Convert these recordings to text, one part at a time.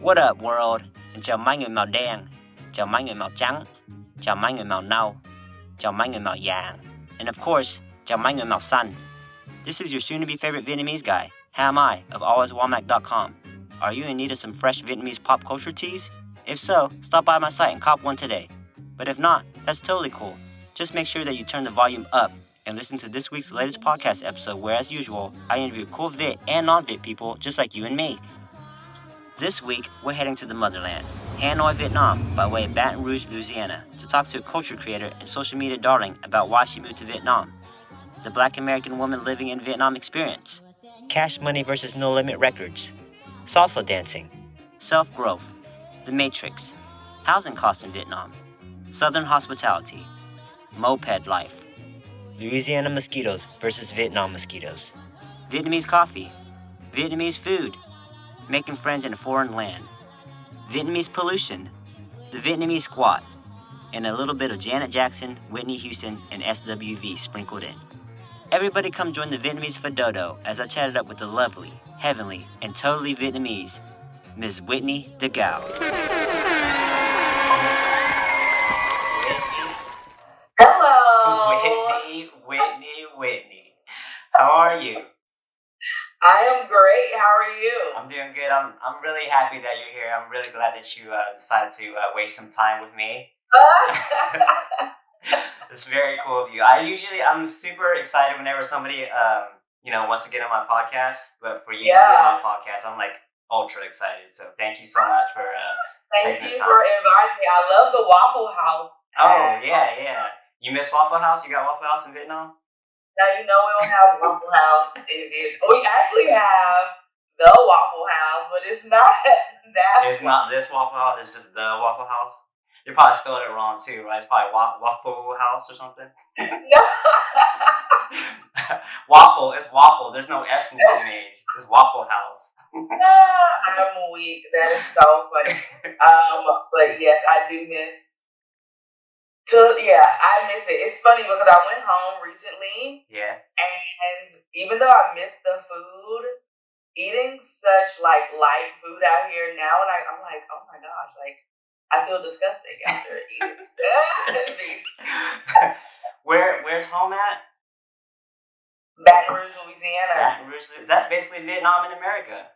What up, world? And chào mấy người màu đen, chào mấy người màu trắng, chào mấy người màu nâu, chào mấy người màu vàng, and of course, chào mấy người màu xanh. This is your soon-to-be favorite Vietnamese guy, Ham I, of alwayswalmach.com. Are you in need of some fresh Vietnamese pop culture teas? If so, stop by my site and cop one today. But if not, that's totally cool. Just make sure that you turn the volume up and listen to this week's latest podcast episode where, as usual, I interview cool Vit and non-Vit people just like you and me. This week, we're heading to the motherland, Hanoi, Vietnam, by way of Baton Rouge, Louisiana, to talk to a culture creator and social media darling about why she moved to Vietnam, the Black American woman living in Vietnam experience, Cash Money versus No Limit Records, salsa dancing, self-growth, The Matrix, housing costs in Vietnam, Southern hospitality, mo-ped life, Louisiana mosquitos versus Vietnam mosquitos, Vietnamese coffee, Vietnamese food, making friends in a foreign land, Vietnamese pollution, the Vietnamese squat, and a little bit of Janet Jackson, Whitney Houston, and SWV sprinkled in. Everybody come join the Vietnamese Fadodo as I chatted up with the lovely, heavenly, and totally Vietnamese, Ms. Whitney Dagail. Hello. Whitney. How are you? I am great. How are you? I'm doing good. I'm really happy that you're here. I'm really glad that you decided to waste some time with me. It's very cool of you. I'm super excited whenever somebody wants to get on my podcast. But for you to be on my podcast, I'm like ultra excited. So thank you so much for thank you for inviting me. I love the Waffle House. Oh yeah. You miss Waffle House? You got Waffle House in Vietnam? Now you know we don't have Waffle House in Vietnam. We actually have the Waffle House, but it's not that. It's not this Waffle House. It's just the Waffle House. You probably spelled it wrong too, right? It's probably Waffle House or something. No. Waffle. It's Waffle. There's no F's in Vietnamese. It's Waffle House. I'm weak. That is so funny. But yes, I do miss. I miss it. It's funny because I went home recently. Yeah. And even though I miss the food, eating such like light food out here now, and I'm like, oh my gosh, like I feel disgusting after eating these. Where's home at? Baton Rouge, Louisiana. Baton Rouge. That's basically Vietnam in America.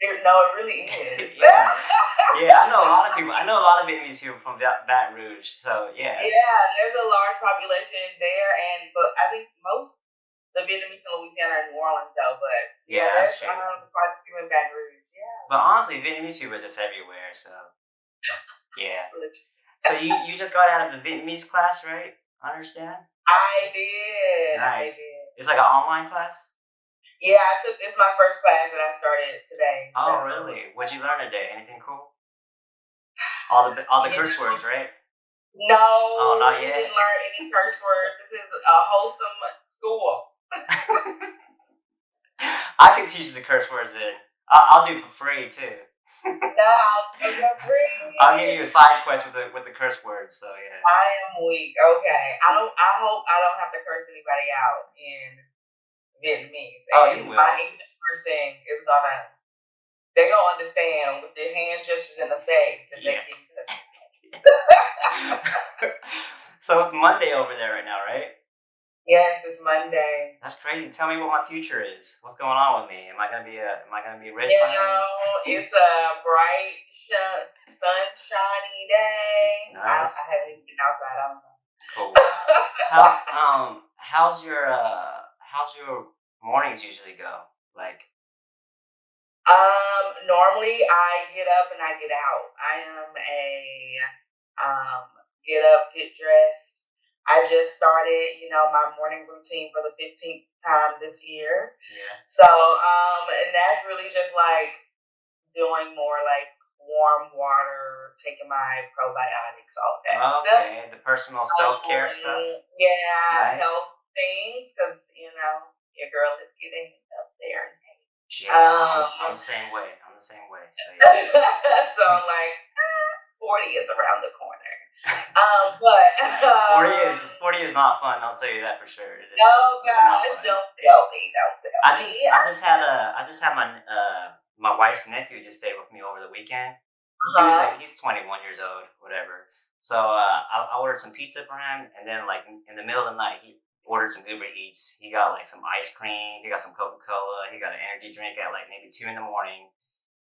No, it really is. Yeah, I know a lot of people. I know a lot of Vietnamese people from Baton Rouge. So yeah. Yeah, there's a large population there, but I think most the Vietnamese in Louisiana are in New Orleans, though. But yeah, that's true. Quite a few in Baton Rouge. Yeah. But honestly, Vietnamese people are just everywhere. So yeah. So you just got out of the Vietnamese class, right? I understand. I did. Nice. I did. It's like an online class. Yeah, it's my first class that I started today. Oh, really? What'd you learn today? Anything cool? All the curse words, right? No. Oh, not yet. I didn't learn any curse words. This is a wholesome school. I can teach you the curse words then. I'll do it for free too. No, I'll do it for free. I'll give you a side quest with the curse words. So yeah. I am weak. Okay. I hope I don't have to curse anybody out in Vietnamese. Oh, you will. My English person is they're gonna understand with the hand gestures and the face that they can. So it's Monday over there right now, right? Yes, it's Monday. That's crazy. Tell me what my future is. What's going on with me? Am I gonna be rich? It's a bright, sunshiny day. Nice. I haven't even been outside. I don't know. Cool. How's your mornings usually go? Like. Normally I get up and I get out. I am a get up, get dressed. I just started, my morning routine for the 15th time this year. Yeah. So, and that's really just like doing more like warm water, taking my probiotics, all that stuff. Okay, the personal self-care stuff. Yeah, nice. Health things, because, your girl is getting up there in age. Yeah, I'm the same way. So, yeah. So I'm like, 40 is around the corner. But 40 is not fun. I'll tell you that for sure. It is no, gosh, don't tell me. I just had my my wife's nephew just stayed with me over the weekend. Dude's Uh-huh. like he's 21 years old, whatever. So I ordered some pizza for him, and then like in the middle of the night, he ordered some Uber Eats. He got like some ice cream. He got some Coca Cola. He got an energy drink at like maybe 2 in the morning.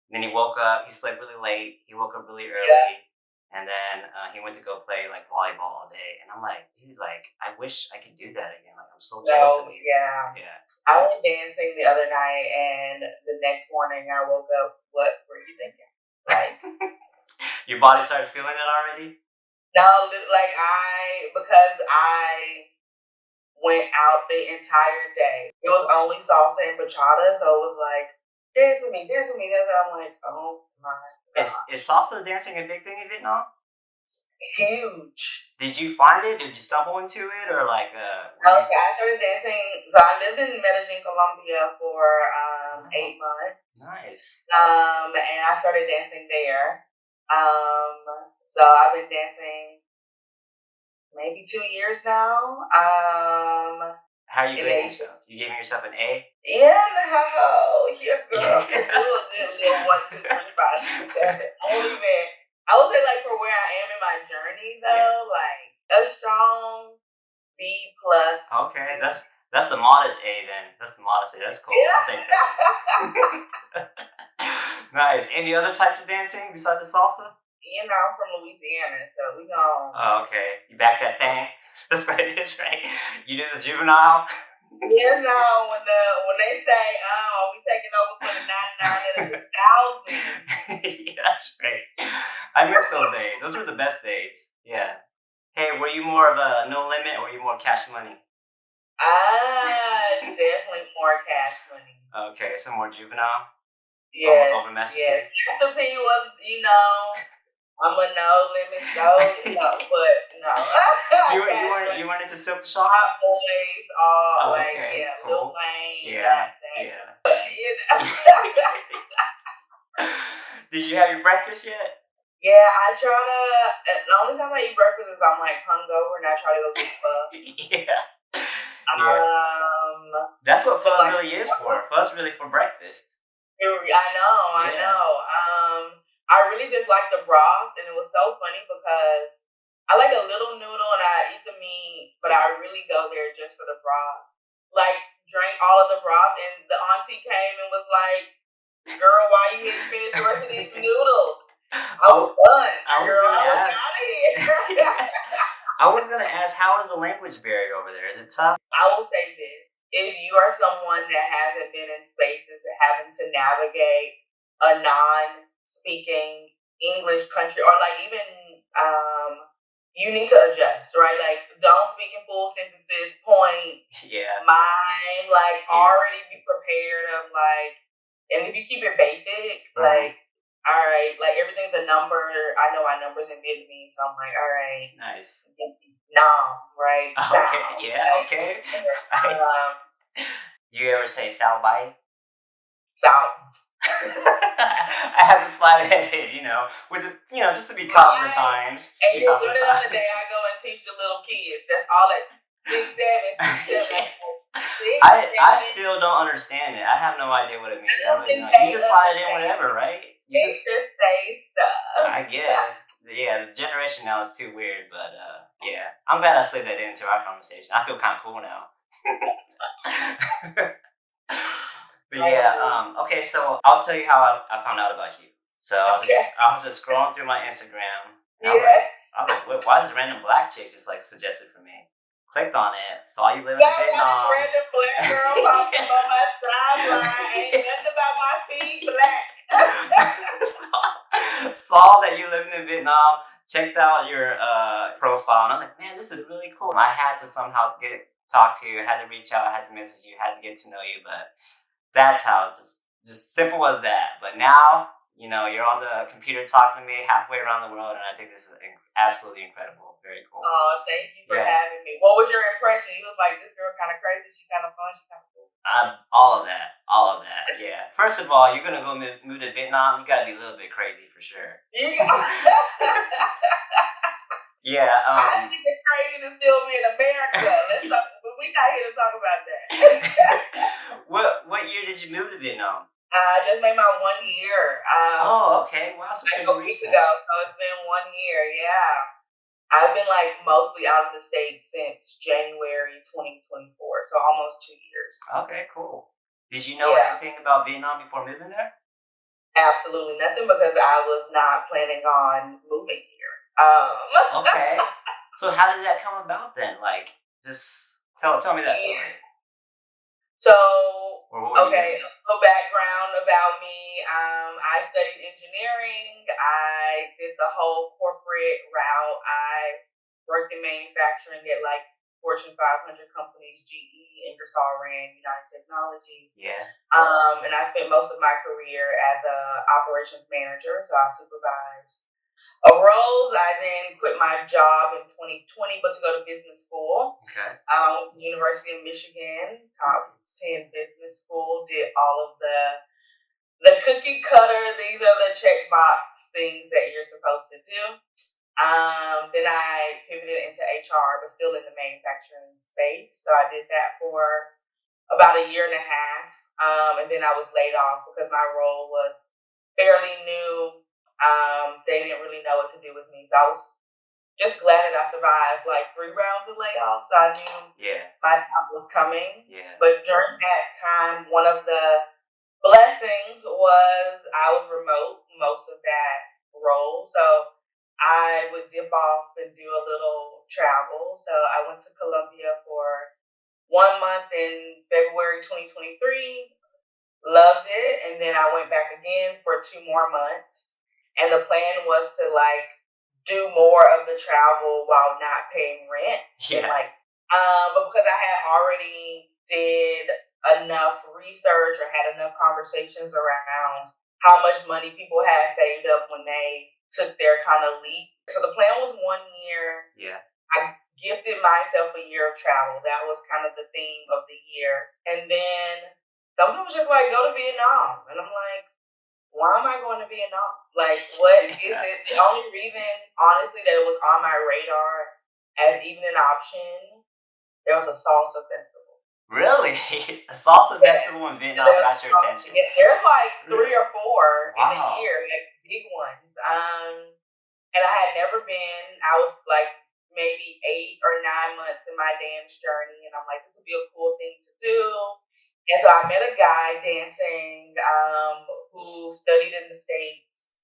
And then he woke up. He slept really late. He woke up really Yeah. early, and then he went to go play like volleyball all day. And I'm like, dude, like I wish I could do that again. Like I'm so jealous of So you. yeah. Yeah. I went dancing the other night, and the next morning I woke up. What were you thinking? Like, Your body started feeling it already? no, like because I went out the entire day. It was only salsa and bachata, so it was like dance with me, dance with me. Dance. I'm like, oh my god, Is salsa dancing a big thing in Vietnam? huge. Did you find it? Did you stumble into it, or like Okay, I started dancing. So I lived in Medellin, Colombia for 8 months. Nice. And I started dancing there. So I've been dancing maybe 2 years now. How are you in grading Asia. yourself? You giving yourself an A? Yeah, no, yeah, girl. Little 1, 2, 3, 5, 6, 7. I would say like for where I am in my journey though, like a strong B plus. Okay, that's the modest A then. That's the modest A. That's cool. I'll take that. Nice. Any other types of dancing besides the salsa? You know, I'm from Louisiana, so we gon' Oh, okay. You back that thing? That's right. That's right. You do the juvenile. you know, when they say, "Oh, we taking over for the 99 and the 1,000." Yeah, that's great. I miss those days. Those were the best days. Yeah. Hey, were you more of a no limit or were you more cash money? Definitely more cash money. Okay, so more juvenile. Yes, Over Master yes. P. Master P was, I'm a no limit, but no. You weren't into Silk Shock? I'm always all like, okay, yeah, cool. Lil Wayne, Yeah, that. yeah. You know? Did you have your breakfast yet? Yeah, I try to. The only time I eat breakfast is I'm like hungover and I try to go get pho. Yeah. That's what pho like, really is for. Pho's really for breakfast. I know. I really just like the broth, and it was so funny because I like a little noodle and I eat the meat, but I really go there just for the broth. Like, drank all of the broth, and the auntie came and was like, "Girl, why you didn't finish the rest of these noodles?" I was done. I was Girl, gonna I was ask. out of here. I was gonna ask, how is the language barrier over there? Is it tough? I will say this. If you are someone that hasn't been in spaces that having to navigate a non-speaking English country, or like even you need to adjust, right? Like don't speak in full sentences, point, mime, like already be prepared of like, and if you keep it basic, like all right, like everything's a number. I know my numbers in Vietnamese, so I'm like, all right, nice. Nom, right? Okay, yeah, okay. You ever say Sal Bai? Sal. I had to slide it in, with just to be caught with the times. And you do it on the day I go and teach the little kids. That's all it. 6, 7, 6, 7. I still don't understand it. I have no idea what it means. You just slide it in whatever, right? You just say stuff. I guess. Yeah, the generation now is too weird, but yeah. I'm glad I slid that into our conversation. I feel kind of cool now. But yeah, okay, so I'll tell you how I found out about you. So I was just scrolling through my Instagram. I was like, why is this random black chick just like suggested for me? Clicked on it, saw you living in Vietnam. Random black girl popping on my timeline. Ain't nothing about my feet black. Saw that you living in Vietnam. Checked out your profile, and I was like, man, this is really cool. I had to somehow talk to you. Had to reach out. Had to message you. Had to get to know you. But that's how just simple as that. But now, you're on the computer talking to me halfway around the world, and I think this is absolutely incredible. Very cool. Oh, thank you for having me. What was your impression? You was like, this girl kind of crazy. She kind of fun. She kind of cool. All of that. Yeah. First of all, you're gonna go move to Vietnam. You gotta be a little bit crazy for sure. Yeah. I think it's crazy to still be in America. But we're not here to talk about that. What year did you move to Vietnam? I just made my 1 year. Oh, okay. Wow, so Like pretty a week recent. ago, so it's been 1 year. Yeah, I've been like mostly out of the state since January 2024, so almost 2 years. Okay, cool. Did you know Yeah, anything about Vietnam before moving there? absolutely nothing because I was not planning on moving here. Okay. So how did that come about then? Like, just tell me that story. Yeah. So, Or what were you okay, doing? a little background about me. I studied engineering. I did the whole corporate route. I worked in manufacturing at like Fortune 500 companies, GE, Ingersoll Rand, United Technologies. Yeah. And I spent most of my career as a operations manager. So I supervised arose. I then quit my job in 2020, but to go to business school. Okay. University of Michigan, top 10 business school, did all of the cookie cutter. These are the checkbox things that you're supposed to do. Then I pivoted into HR, but still in the manufacturing space. So I did that for about a year and a half. And then I was laid off because my role was fairly new. They didn't really know what to do with me. So I was just glad that I survived like 3 rounds of layoffs. So I knew Yeah. my time was coming. Yeah. But during that time, one of the blessings was I was remote most of that role. So I would dip off and do a little travel. So I went to Colombia for 1 month in February 2023, loved it, and then I went back again for 2 more months. And the plan was to like do more of the travel while not paying rent. And Yeah. like, but because I had already did enough research or had enough conversations around how much money people had saved up when they took their kind of leap. So the plan was 1 year. Yeah. I gifted myself a year of travel. That was kind of the theme of the year. And then something was just like, go to Vietnam. And I'm like, why am I going to Vietnam? Like, what is Yeah. it? The only reason, honestly, that it was on my radar as even an option, there was a salsa festival. Really? A salsa Yes. festival in Vietnam got your attention. Yeah, there's like Really? 3 or 4 in a Wow. year, like big ones. And I had never been. I was like maybe 8 or 9 months in my dance journey, and I'm like, this would be a cool thing to do. And so I met a guy dancing who studied in the States,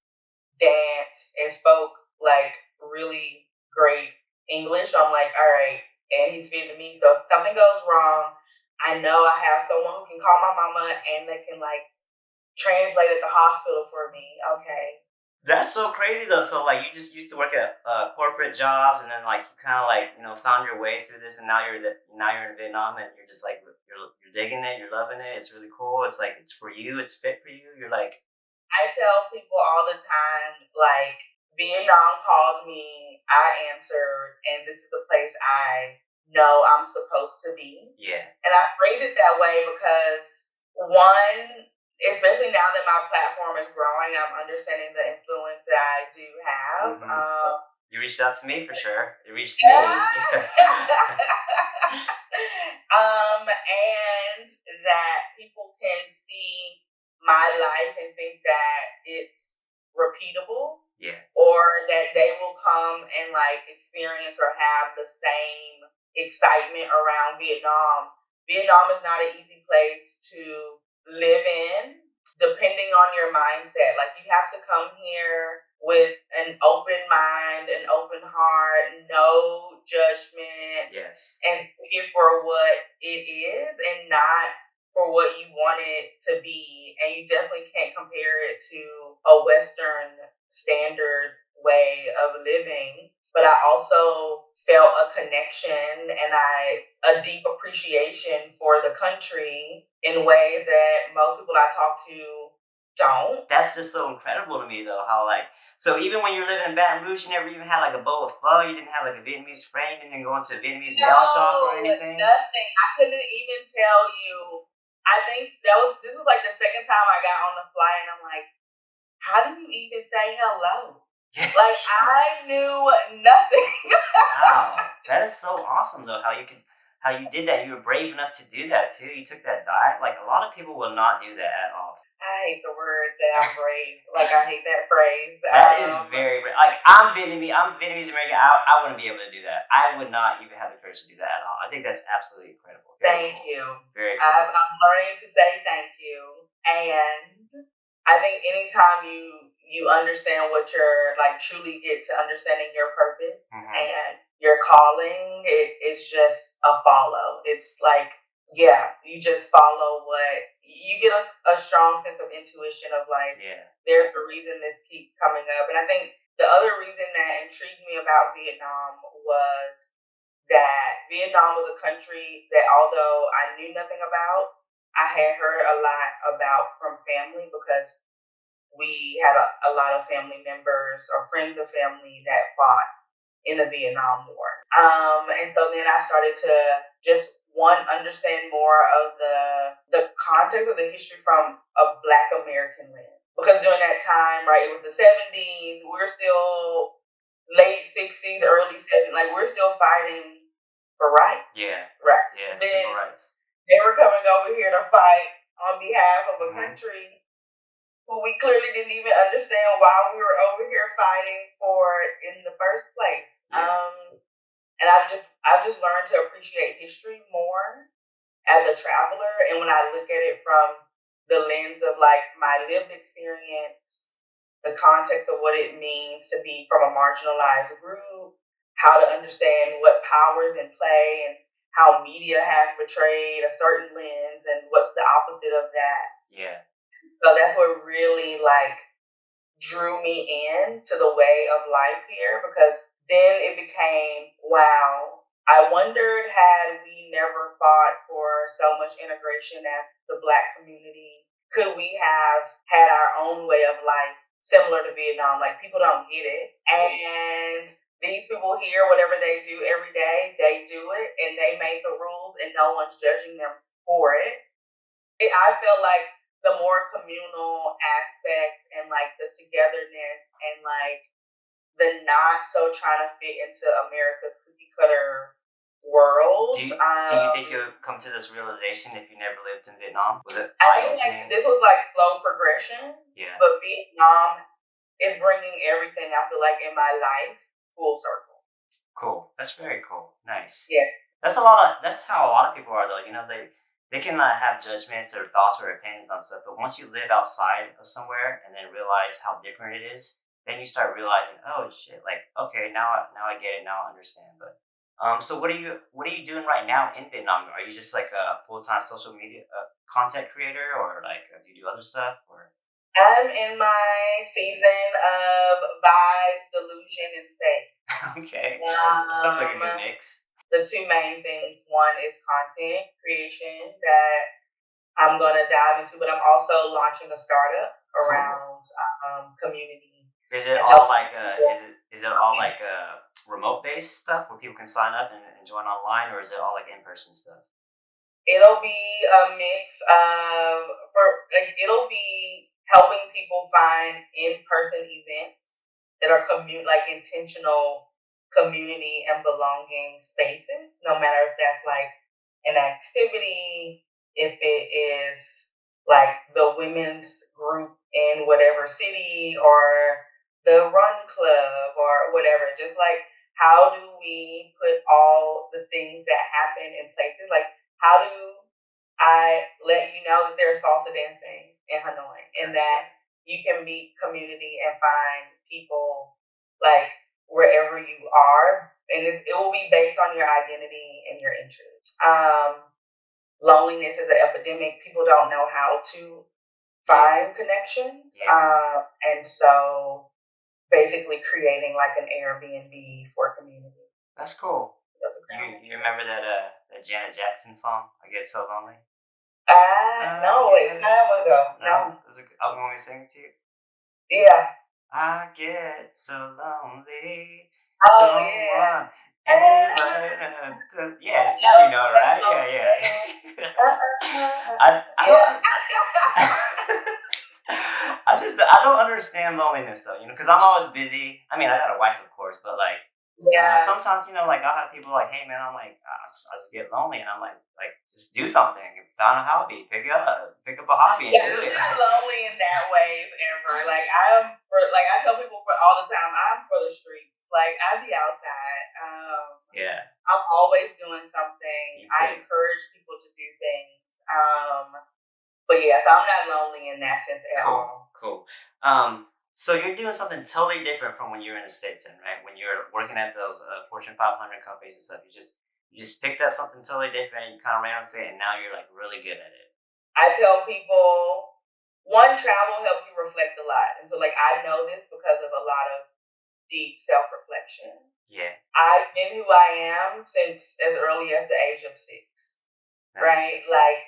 danced, and spoke like really great English. So I'm like, all right, and he's Vietnamese. So if something goes wrong, I know I have someone who can call my mama and they can like translate at the hospital for me. Okay. That's so crazy though. So like you just used to work at corporate jobs, and then like you kind of like found your way through this, and now you're in Vietnam, and you're just like you're digging it, you're loving it. It's really cool. It's like it's for you. It's fit for you. You're like I tell people all the time, like, Vietnam called me, I answered, and this is the place I know I'm supposed to be. yeah, And I phrase it that way because, one, especially now that my platform is growing, I'm understanding the influence that I do have. hmm, you reached out to me for sure. You reached me. Yeah. And that people can see my life and think that it's repeatable, Yeah, or that they will come and like experience or have the same excitement around Vietnam. Vietnam is not an easy place to live in, depending on your mindset. Like, you have to come here with an open mind, an open heart, no judgment, yes, and take it for what it is and not for what you want it to be. And you definitely can't compare it to a Western standard way of living. But I also felt a connection and a deep appreciation for the country in ways that most people I talk to don't. that's just so incredible to me though. How like so even when you were living in Baton Rouge, you never even had like a bowl of pho. You didn't have like a Vietnamese friend. You didn't go into a Vietnamese nail shop or No, anything. nothing. I couldn't even tell you. I think this was like the second time I got on the flight, and I'm like, how do you even say hello? Like, I knew nothing. Wow, that is so awesome though. How you did that. You were brave enough to do that too. You took that dive. Like a lot of people will not do that at all. I hate the word that I'm brave. Like I hate that phrase. That is very like I'm Vietnamese American. I wouldn't be able to do that. I would not even have the courage to do that at all. I think that's absolutely incredible. Very Thank cool. you. Very cool. I'm learning to say thank you, and I think anytime you understand what you're like, truly get to understanding your purpose and your calling, it's just a follow. It's like, yeah, you just follow what you get a strong sense of intuition of like, there's a reason this keeps coming up. And I think the other reason that intrigued me about Vietnam was that Vietnam was a country that, although I knew nothing about, I had heard a lot about from family because we had a lot of family members or friends of family that fought in the Vietnam War. And so then I started to just understand more of the context of the history from a Black American lens. Because during that time, right, it was the 70s, we're still late 60s, early 70s, like we're still fighting for rights. Right. Yeah, then civil rights. They were coming over here to fight on behalf of a country who we clearly didn't even understand why we were over here fighting for in the first place. And I've just learned to appreciate history more as a traveler. And when I look at it from the lens of like my lived experience, the context of what it means to be from a marginalized group, how to understand what power is in play and how media has portrayed a certain lens and what's the opposite of that. So that's what really like drew me in to the way of life here, because then it became, wow, I wondered, had we never fought for so much integration as the Black community, could we have had our own way of life similar to Vietnam? Like, people don't get it. And these people here, whatever they do every day, they do it and they made the rules and no one's judging them for it. I felt like the more communal aspect and like the togetherness and like the not so trying to fit into America's cookie cutter world. Do you think you would come to this realization if you never lived in Vietnam? Was it I think like this was like slow progression. But Vietnam is bringing everything I feel like in my life full circle. Cool. That's very cool. Nice. Yeah. That's how a lot of people are though. You know, they can have judgments or thoughts or opinions on stuff, but once you live outside of somewhere and then realize how different it is, then you start realizing, oh shit, like okay, now I get it, now I understand. But so what are you doing right now in Vietnam? Are you just like a full-time social media content creator, or like do you do other stuff? Or I'm in my season of vibe, delusion, and faith. Okay, that sounds like a good mix. The two main things. One is content creation that I'm going to dive into, but I'm also launching a startup around community. Is it all like is it all like remote based stuff where people can sign up and join online, or is it all like in person stuff? It'll be a mix of it'll be helping people find in person events that are like intentional community and belonging spaces, no matter if that's like an activity, if it is like the women's group in whatever city or the run club or whatever. Just like, how do we put all the things that happen in places? Like, how do I let you know that there's salsa dancing in Hanoi and that you can meet community and find people like wherever you are, and it will be based on your identity and your interests. Loneliness is an epidemic. People don't know how to find connections, and so basically creating like an Airbnb for community. That's cool. You remember that Janet Jackson song, "I Get So Lonely"? No, it's time ago. No. You want me to sing it to you? Yeah. I get so lonely. Oh, yeah. Yeah, now you know, right? Yeah. I don't understand loneliness though, you know, because I'm always busy. I mean, I got a wife, of course, but like Yeah. Sometimes, like, I'll have people like, hey, man, I'm like, I just get lonely. And I'm like, just do something. Find a hobby. Pick up a hobby and Yeah, do I'm it. not lonely in that way ever. Like I tell people all the time, I'm for the streets. Like I be outside. Yeah. I'm always doing something. Me I too. encourage people to do things. But yeah, so I'm not lonely in that sense at Cool. all. Cool. So you're doing something totally different from when you were in the States, then, right? When you're working at those Fortune 500 companies and stuff, you just picked up something totally different. You kind of ran with it, and now you're like really good at it. I tell people, one, travel helps you reflect a lot. And so like I know this because of a lot of deep self-reflection. Yeah. I've been who I am since as early as the age of 6. Nice. Right? Like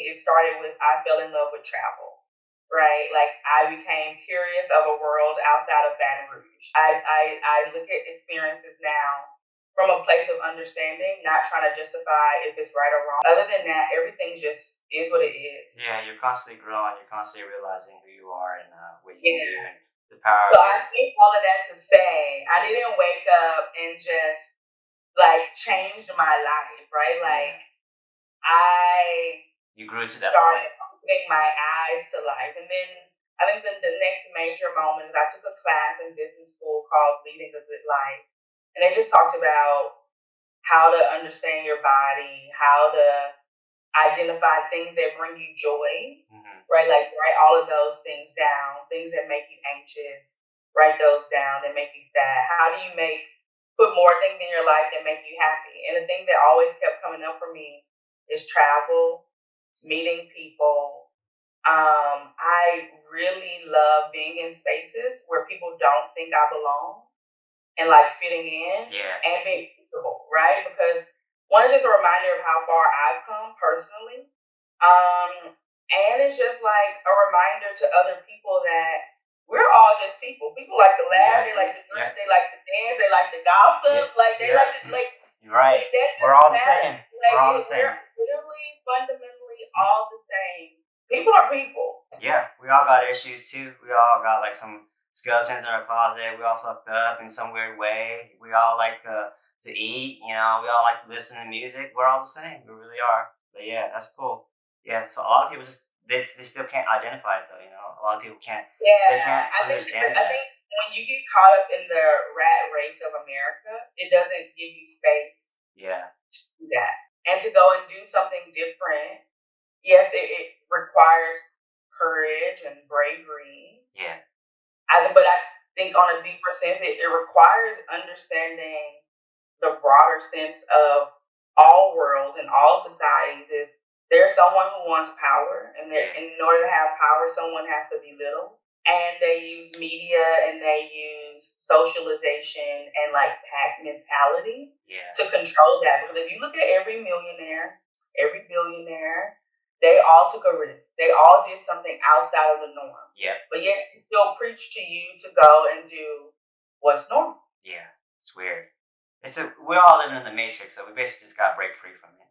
it started with I fell in love with travel. Right? Like I became curious of a world outside of Baton Rouge. I look at experiences now from a place of understanding, not trying to justify if it's right or wrong. Other than that, everything just is what it is. Yeah, you're constantly growing. You're constantly realizing who you are and what you can do Yeah. and the power So of I it. think all of that to say, I didn't wake up and just like changed my life, right? Like You grew to I that started point. opening my eyes to life. And then I think the next major moment is I took a class in business school called Leading a Good Life. And they just talked about how to understand your body, how to identify things that bring you joy, right? Like write all of those things down, things that make you anxious, write those down that make you sad. How do you put more things in your life that make you happy? And the thing that always kept coming up for me is travel, meeting people. I really love being in spaces where people don't think I belong and like fitting in and being comfortable, right? Because one is just a reminder of how far I've come personally. And it's just like a reminder to other people that we're all just people. People like to laugh, they like to drink, they like to dance, they like to gossip, like they like to like You're right. We're all the same. We're all the same. We're literally fundamentally all the same. People are people. Yeah, we all got issues too. We all got like some skeletons in our closet. We all fucked up in some weird way. We all like to eat. We all like to listen to music. We're all the same. We really are. But yeah, that's cool. Yeah, so a lot of people just they still can't identify it though. A lot of people can't. Yeah, They can't understand I that. think when you get caught up in the rat race of America, it doesn't give you space to do that. And to go and do something different, yes, it requires courage and bravery. Yeah. But I think on a deeper sense, it requires understanding the broader sense of all worlds and all societies. Is there's someone who wants power, and in order to have power, someone has to be little. And they use media and they use socialization and like pack mentality to control that. Because if you look at every millionaire, every billionaire, they all took a risk. They all did something outside of the norm. Yeah. But yet they'll preach to you to go and do what's normal. Yeah. It's weird. We're all living in the matrix, so we basically just gotta break free from it.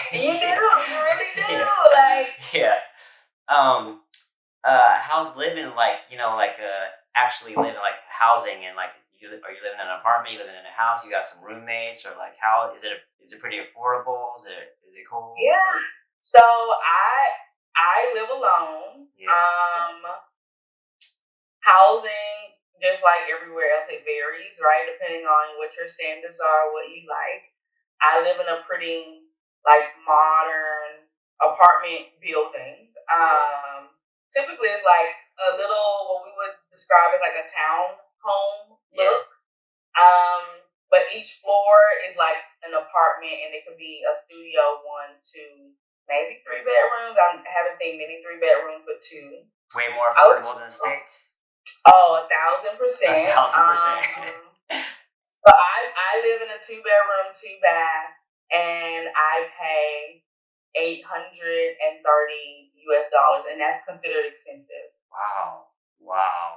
You do, you really do. How's living like, actually living like housing and like are you living in an apartment, you living in a house, you got some roommates, or like how is it pretty affordable? Is it cool? Yeah. So I live alone. Housing, just like everywhere else, it varies, right? Depending on what your standards are, what you like. I live in a pretty like modern apartment building. Typically it's like a little what we would describe as like a town home look. But each floor is like an apartment and it could be a studio, 1, 2, maybe 3 bedrooms. I haven't seen many 3 bedrooms, but 2. Way more affordable than the States. Oh, 1,000%. 1,000%. But I live in a 2-bedroom, 2-bath, and I pay $830 US, and that's considered expensive. Wow.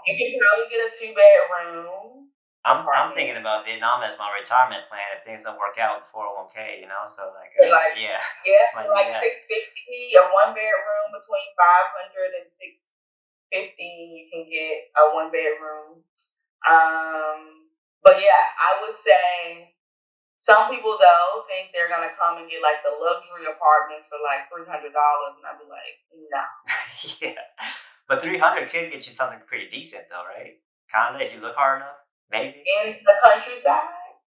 You can probably get a 2-bedroom. I'm thinking about Vietnam as my retirement plan if things don't work out with 401k, so like yeah, like 650 a 1-bedroom between 500 and 650. You can get a 1-bedroom. But yeah, I would say some people though think they're gonna come and get like the luxury apartments for like $300, and I'd be like, no. Yeah, but 300 could get you something pretty decent though, right? Kinda, if you look hard enough, maybe. In the countryside,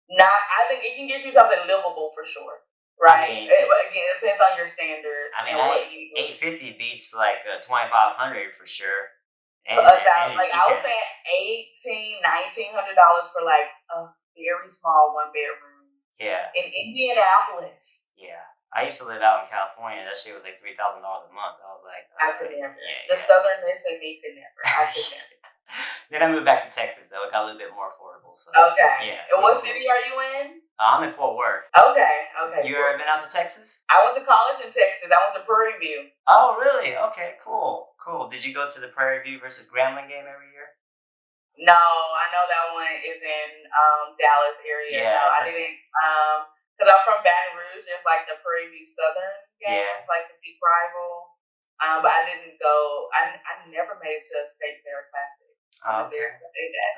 not. I think it can get you something livable for sure, I right? mean, But again, it depends on your standards and what you. 850 beats like 2,500 for sure, A thousand, like I was yeah, paying $1,900 for like a very small one bedroom yeah, in Indianapolis. yeah. I used to live out in California. That shit was like $3,000 a month. I was like, I could never. yeah, The yeah. southernness in me could never. I could never. Then I moved back to Texas though. It got a little bit more affordable. So Okay. yeah. And what city are you in? I'm in Fort Worth. Okay. Okay. You ever been out to Texas? I went to college in Texas. I went to Prairie View. Oh, really? Okay, cool, cool. Did you go to the Prairie View versus Grambling game every year? No, I know that one is in Dallas area. Yeah, No, I didn't. Because I'm from Baton Rouge. There's like the Prairie View Southern game. Yeah. It's like the big rival. But I didn't go. I never made it to a state fair classic. Oh, okay.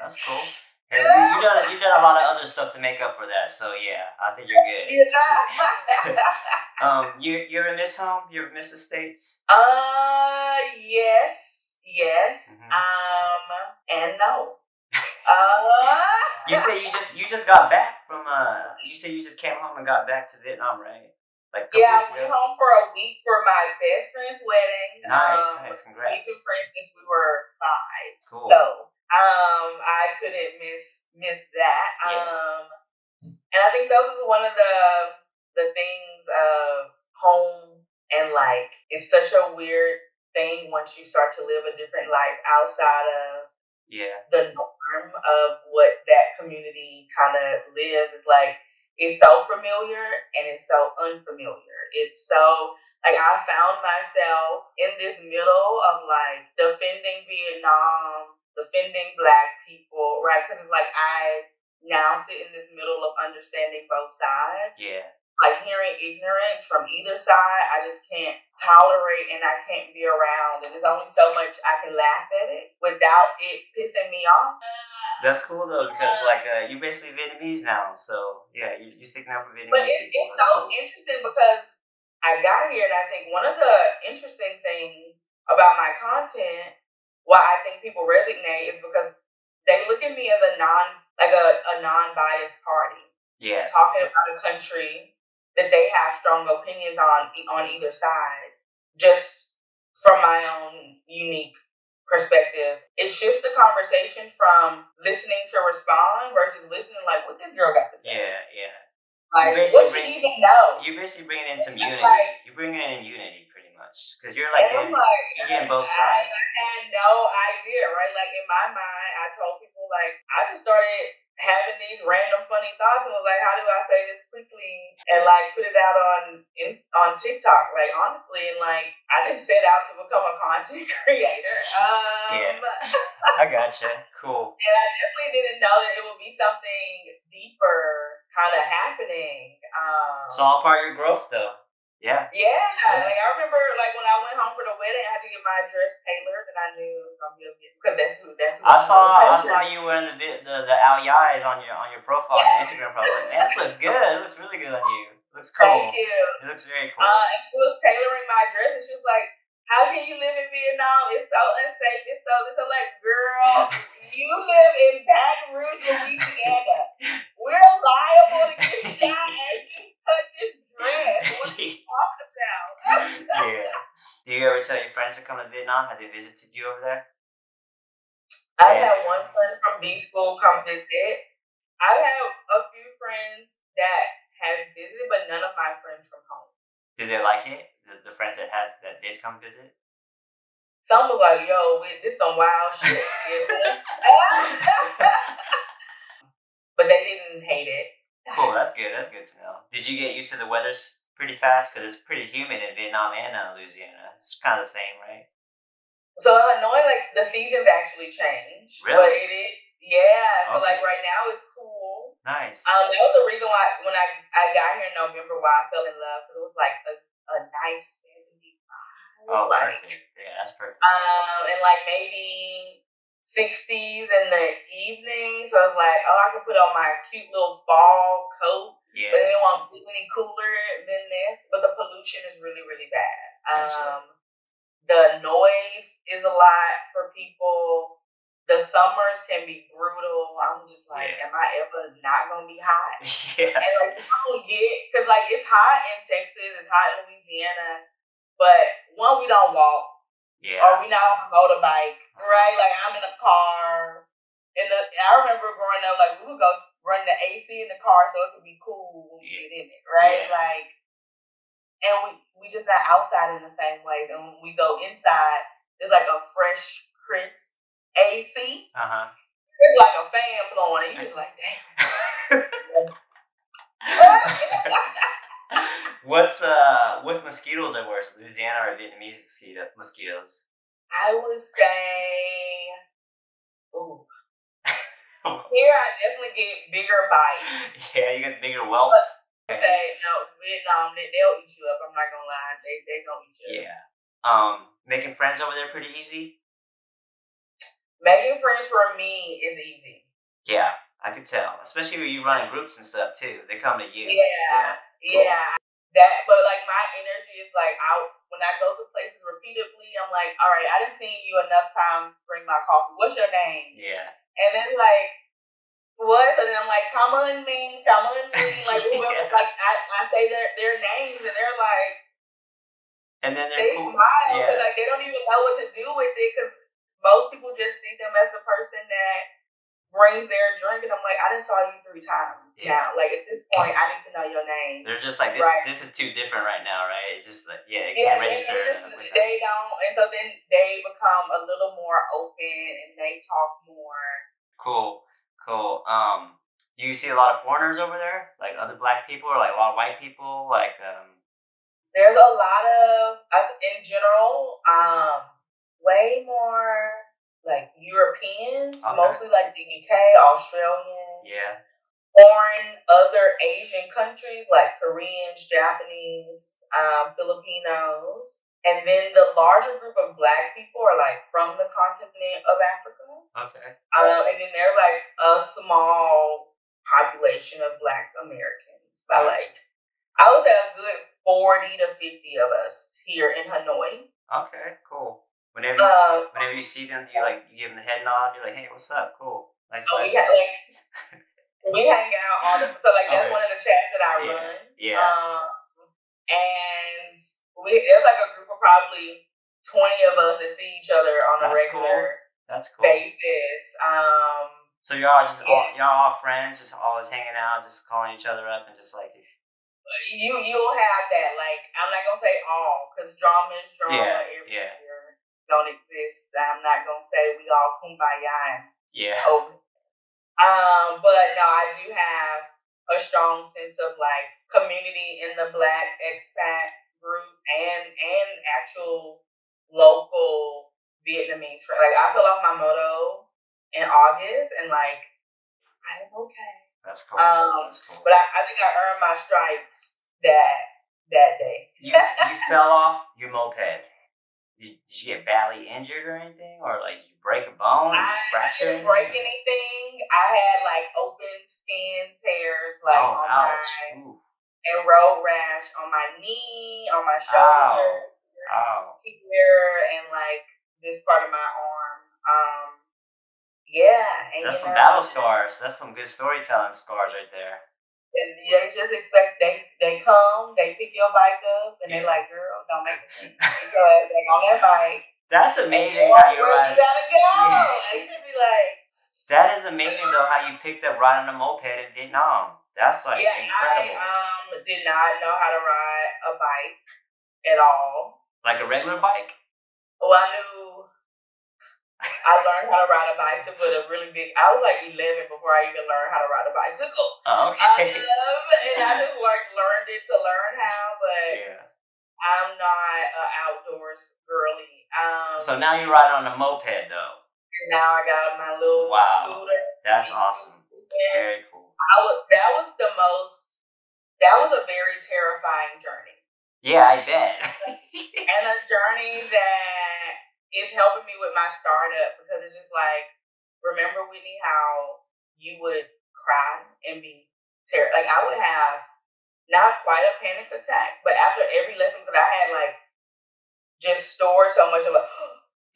That's cool. You done a lot of other stuff to make up for that, so yeah, I think you're good. You ever miss home? You ever miss the States? Yes, and no. You say you just got back from you say you just came home and got back to Vietnam, right? Like yeah, I went home for a week for my best friend's wedding. Nice, congrats. We've been friends since we were 5. Cool. So I couldn't miss that. Yeah. And I think those is one of the things of home, and like it's such a weird thing once you start to live a different life outside of the norm of what that community kind of lives. It's like it's so familiar and it's so unfamiliar. It's so like I found myself in this middle of like defending Vietnam, defending Black people, right? Because it's like I now sit in this middle of understanding both sides. Yeah. Like hearing ignorance from either side, I just can't tolerate and I can't be around. And there's only so much I can laugh at it without it pissing me off. That's cool though, because like you're basically Vietnamese now, so yeah, you're sticking up for Vietnamese but people. It's so cool. Interesting because I got here and I think one of the interesting things about my content, why I think people resonate, is because they look at me as a non-biased party. Yeah. Talking about a country that they have strong opinions on either side, just from my own unique perspective. It shifts the conversation from listening to respond versus listening like, what this girl got to say? Yeah. Like, what she even know? You're basically bringing in some unity. Like, you're bringing in unity pretty much. Because you're like, you're getting both sides. I had no idea, right? Like, in my mind, I told people, like, I just started having these random funny thoughts and was like, how do I say this quickly and like put it out on TikTok? Like honestly, and like I didn't set out to become a content creator. Yeah, I gotcha. Cool. And I definitely didn't know that it would be something deeper kind of happening. It's all part of your growth, though. Yeah. Like I remember, like when I went home for the wedding, I had to get my dress tailored, and I knew it was gonna be a bit because that's who. I saw you wearing the Al-Yais on your profile, on your Instagram profile. Man, this looks good. It looks really good on you. It looks cool. Thank you. It looks very cool. And she was tailoring my dress, and she was like, "How can you live in Vietnam? It's so unsafe. It's so." Like, girl, you live in Baton Rouge, Louisiana. We're liable to get shot as you cut this dress. What are you talking about? Yeah. Do you ever tell your friends to come to Vietnam? Have they visited you over there? I've had one friend from B school come visit. I've had a few friends that have visited, but none of my friends from home. Did they like it? The friends that did come visit? Some was like, "Yo, this some wild shit," but they didn't hate it. Cool, that's good. That's good to know. Did you get used to the weather pretty fast? Because it's pretty humid in Vietnam and Louisiana. It's kind of the same, right? So Illinois, like the seasons actually change. Really? But it is, yeah. So Okay. like right now it's cool. Nice. That was the reason why when I got here in November, why I fell in love, because it was like a nice 75. Oh, like, perfect. Yeah, that's perfect. And like maybe 60s in the evening. So I was like, oh, I can put on my cute little fall coat, but then it won't be any cooler than this. But the pollution is really, really bad. The noise is a lot for people. The summers can be brutal. I'm just like, am I ever not gonna be hot? And like, I don't get, because like it's hot in Texas, it's hot in Louisiana, but one, we don't walk. Or we not on a motorbike, right? Like I'm in a car. I remember growing up, like we would go run the AC in the car so it could be cool when we get in it, right? Like, and we just not outside in the same way. And when we go inside, it's like a fresh, crisp AC. It's like a fan blowing, and you just like, damn. What mosquitoes are worse, Louisiana or Vietnamese mosquitoes? I would say, here I definitely get bigger bites. Yeah, you get bigger whelps. But no, Vietnam, they'll eat you up. I'm not gonna lie, they gonna eat you up. Yeah. Making friends over there pretty easy. Making friends for me is easy. Yeah, I could tell, especially when you run in groups and stuff too. They come to you. Yeah. Cool. But like my energy is like when I go to places repeatedly, I'm like, all right, I done seen you enough time to bring my coffee. What's your name? Yeah. And then like, what? And then I'm like, come on, me. Like whoever, like I say their names, and they're like, and then they cool. smile because like they don't even know what to do with it, because most people just see them as the person that brings their drink, and I'm like, I just saw you 3 times. Now, like at this point, I need to know your name. They're just like, this is too different right now, right? It's just like, it can't register. They don't, and so then they become a little more open and they talk more. Cool. Do you see a lot of foreigners over there, like other Black people, or like a lot of white people? Like, there's a lot of, in general, way more like Europeans, mostly like the UK, Australians, foreign, other Asian countries like Koreans, Japanese, Filipinos, and then the larger group of Black people are like from the continent of Africa. And then they're like a small population of Black Americans. By like, I would say a good 40 to 50 of us here in Hanoi. Okay, cool. Whenever you see them, you give them the head nod. You're like, hey, what's up? Cool. Nice. We hang out all the, so like that's one of the chats that I run. And there's like a group of probably 20 of us that see each other on a regular basis. So you're all you're all friends, just always hanging out, just calling each other up, and just like you'll have that. Like I'm not gonna say all, because drama is drama everywhere. Don't exist. I'm not gonna say we all kumbaya. But no, I do have a strong sense of like community in the Black expat group and actual local Vietnamese friends. Like I fell off my moto in August, and like I'm okay. That's cool. But I think I earned my stripes that day. You fell off your moped. Did you get badly injured or anything? Or like you break a bone? Or you fracture anything? I didn't break anything. I had like open skin tears like on my and road rash on my knee, on my shoulder, here, and like this part of my arm. And that's some battle scars. That's some good storytelling scars right there. And they just expect they come, they pick your bike up, and they like, girl, don't make a scene. So they're on that bike. That's amazing how you ride. You gotta go. And you be like, that is amazing though how you picked up riding a moped in Vietnam. That's like incredible. I did not know how to ride a bike at all. Like a regular bike? Well, I learned how to ride a bicycle with a really big. I was like 11 before I even learned how to ride a bicycle. Okay. And I just learned it to learn how, but I'm not an outdoors girly. So now you ride on a moped though. And now I got my little scooter. That's awesome. Very cool. That was a very terrifying journey. Yeah, I bet. And a journey that is helping me with my startup, because it's just like remember, Whitney, how you would cry and be terrified. Like, I would have not quite a panic attack, but after every lesson, because I had like just stored so much of like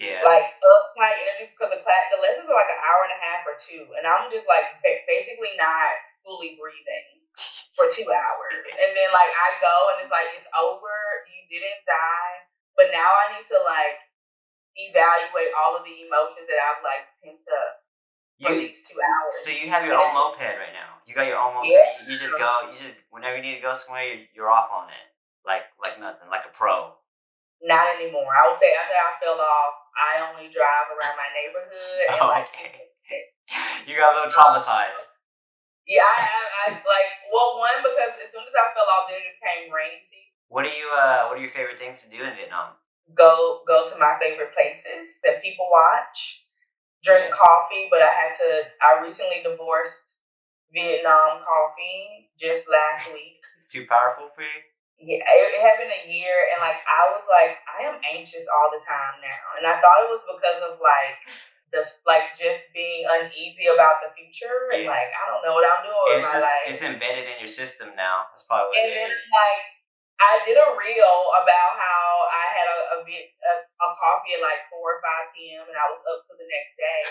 uptight energy because the lessons are like an hour and a half or two, and I'm just like basically not fully breathing for 2 hours, and then like I go and it's like it's over, you didn't die, but now I need to like evaluate all of the emotions that I've like pent up for these 2 hours. So you have your own moped right now. You got your own moped. Yeah. You just go. You just whenever you need to go somewhere, you're off on it. Like nothing. Like a pro. Not anymore. I would say after I fell off, I only drive around my neighborhood and like. You got a little traumatized. Yeah, I like one because as soon as I fell off, then it became rainy season. What are your favorite things to do in Vietnam? Go to my favorite places that people watch, drink coffee. But I recently divorced Vietnam coffee just last week. It's too powerful for you? Yeah, it happened a year, and like I was like, I am anxious all the time now, and I thought it was because of like just being uneasy about the future, and like I don't know what I'm doing with my life. It's embedded in your system now. That's probably what it is. And it's like I did a reel about how I had a coffee at like 4 or 5 p.m. and I was up to the next day,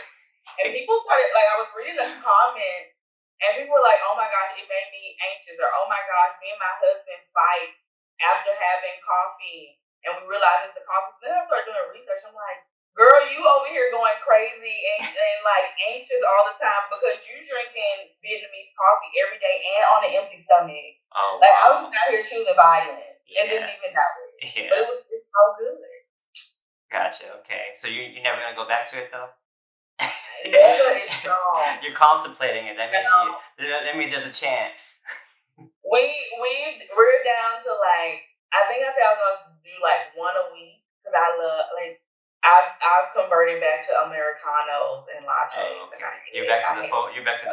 and people started like I was reading the comments. And people were like, oh my gosh, it made me anxious. Or, oh my gosh, me and my husband fight after having coffee. And we realized it's the coffee. Then I started doing research. I'm like, girl, you over here going crazy and like anxious all the time because you drinking Vietnamese coffee every day and on an empty stomach. Oh, like, I was out here choosing violence. Yeah. It didn't even that way. Yeah. But it's so good. Gotcha. Okay. So you're never going to go back to it, though? Never is strong. You're contemplating it. That means there's a chance. We're down to like I think I said I was gonna do like one a week because I love like I've converted back to Americanos and lattes. Oh, okay. You're back to the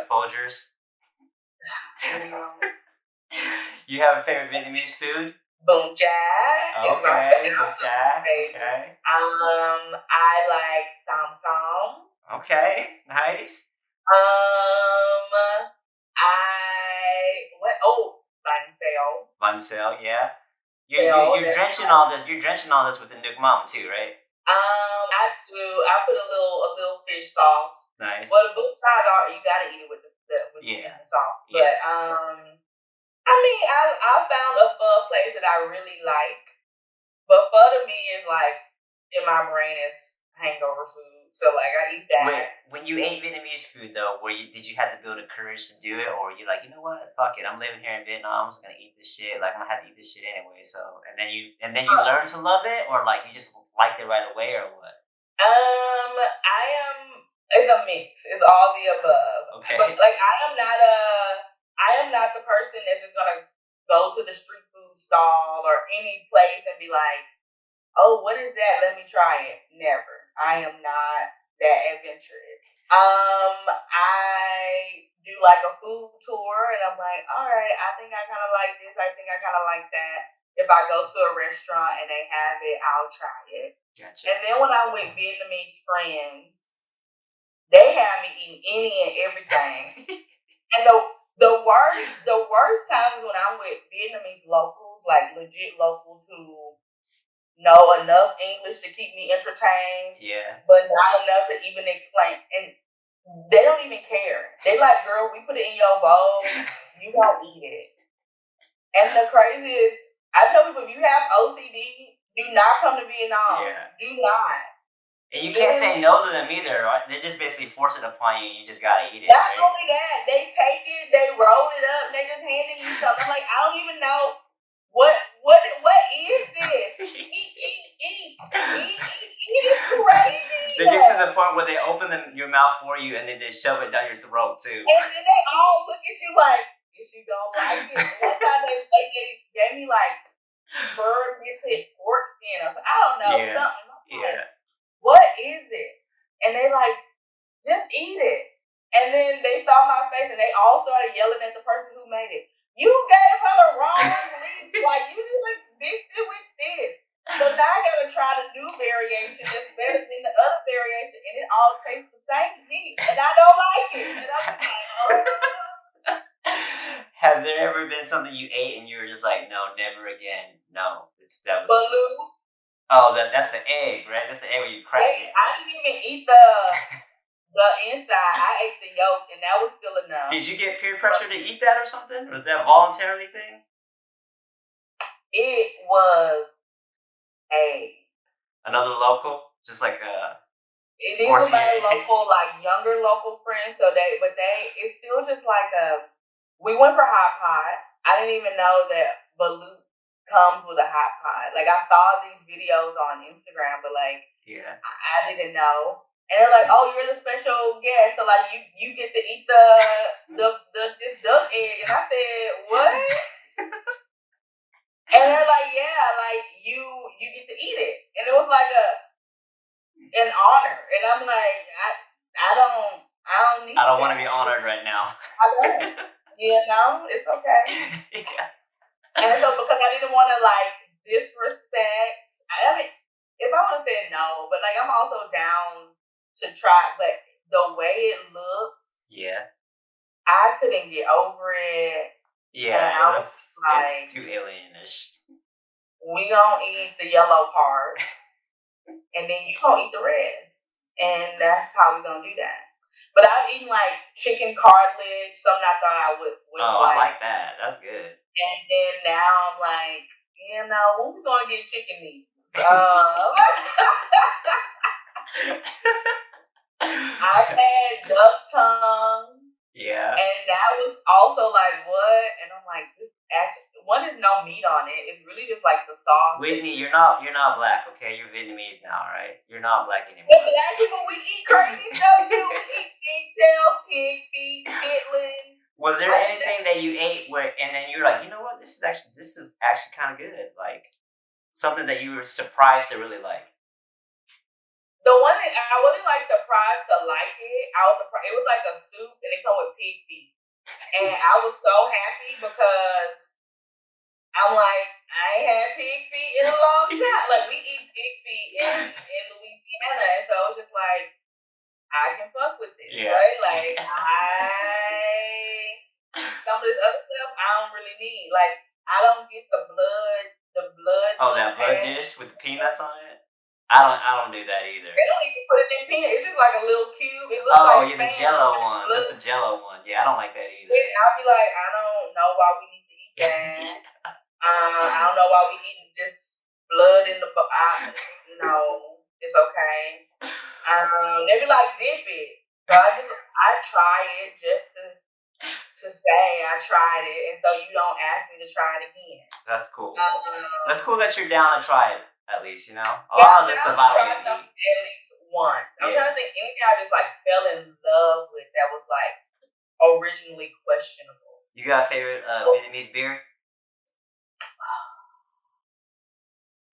Folgers. You have a favorite Vietnamese food? Bún chả. Okay. Bún chả. Okay. I like sam khom. Okay, nice. Bánh xèo, yeah. You're drenching all this. You're drenching all this with the nước mắm too, right? I do. I put a little fish sauce. Nice. Well, the bún chả, you gotta eat it with the sauce. But I mean, I found a pho place that I really like. But pho to me is like in my brain is hangover food. So like I eat that. When you ate Vietnamese food though, did you have to build a courage to do it, or you like, you know what, fuck it, I'm living here in Vietnam, I'm just gonna eat this shit. Like I'm gonna have to eat this shit anyway. So and then you learn to love it, or like you just liked it right away, or what? It's a mix. It's all the above. Okay. But like I am not the person that's just gonna go to the street food stall or any place and be like, oh, what is that? Let me try it. Never. I am not that adventurous. I do like a food tour and I'm like, all right, I think I kind of like this. I think I kind of like that. If I go to a restaurant and they have it, I'll try it. Gotcha. And then when I'm with Vietnamese friends, they have me eating any and everything. And the worst times when I'm with Vietnamese locals, like legit locals who know enough English to keep me entertained, but not enough to even explain. And they don't even care. They like, girl, we put it in your bowl, you don't eat it. And the crazy is, I tell people, if you have OCD, do not come to Vietnam. Yeah. Do not. And you can't say no to them either, right? They just basically force it upon you. You just gotta eat it. Not only that, they take it, they roll it up, they just handing you something. I'm like, I don't even know what is this? Eat. It's crazy. They get to the point where they open your mouth for you and then they shove it down your throat too. And then they all look at you like, if you don't like it. One time they gave me like bird biscuit pork skin or something. I don't know, something. Like, what is it? And they like, just eat it. And then they saw my face and they all started yelling at the person who made it. You gave her the wrong leaf. Like, you just like mixed it with this. So now I gotta try the new variation that's better than the other variation, and it all tastes the same to me. And I don't And I'm just like, oh. Has there ever been something you ate and you were just like, no, never again? No, that was too. Balut. Oh, that's the egg, right? That's the egg where you crack it. I didn't even eat the inside. I ate the yolk, and that was still enough. Did you get peer pressure to eat that or something? Was that a voluntary thing? It was another local, just like It is with my local, like younger local friends. So it's still just like we went for hot pot. I didn't even know that balut comes with a hot pot. Like I saw these videos on Instagram, but like I didn't know. And they're like, "Oh, you're the special guest, so like you get to eat this duck egg." And I said, "What?" And they're like, "Yeah, like you get to eat it." And it was like an honor. And I'm like, I don't need. I don't want to be honored right now. I don't. It's okay. Yeah. And so because I didn't want to like disrespect. I mean, if I would have said no, but like I'm also down to try, but the way it looks, I couldn't get over it. Yeah, it's too alienish. We gonna eat the yellow part, and then you gonna eat the rest, and that's how we gonna do that. But I've eaten like chicken cartilage, something I thought I would. I like that. That's good. And then now I'm like, when we gonna get chicken meat? I've had duck tongue. Yeah. And that was also like, what? And I'm like, this actually, one is no meat on it. It's really just like the sauce. Whitney, you're not black, okay? You're Vietnamese now, right? You're not black anymore. Yeah, black people, we eat crazy stuff too. We eat pigtails, pig feet, chitlins. Was there anything that you ate and then you're like, you know what? This is actually kind of good. Like something that you were surprised to really like. The one thing I wasn't like surprised to like it. I was surprised. It was like a soup and it come with pig feet, and I was so happy because I'm like, I ain't had pig feet in a long time. Like we eat pig feet in Louisiana, and so it's just like I can fuck with this, right? Like some of this other stuff I don't really need. Like I don't get the blood. Oh, that blood dish with the peanuts on it. I don't do that either. They don't even put it in peanuts. It's just like a little cube. It looks like the Jello one. That's the Jello one. Yeah, I don't like that either. I'll be like, I don't know why we need to eat that. I don't know why we eating just blood in the. No, it's okay. They be like, dip it. So I try it just to say I tried it, and so you don't ask me to try it again. That's cool. That's cool that you're down to try it. At least, a lot of this stuff I don't even eat. At least once. I'm trying to think anything I just like fell in love with that was like originally questionable. You got a favorite Vietnamese beer?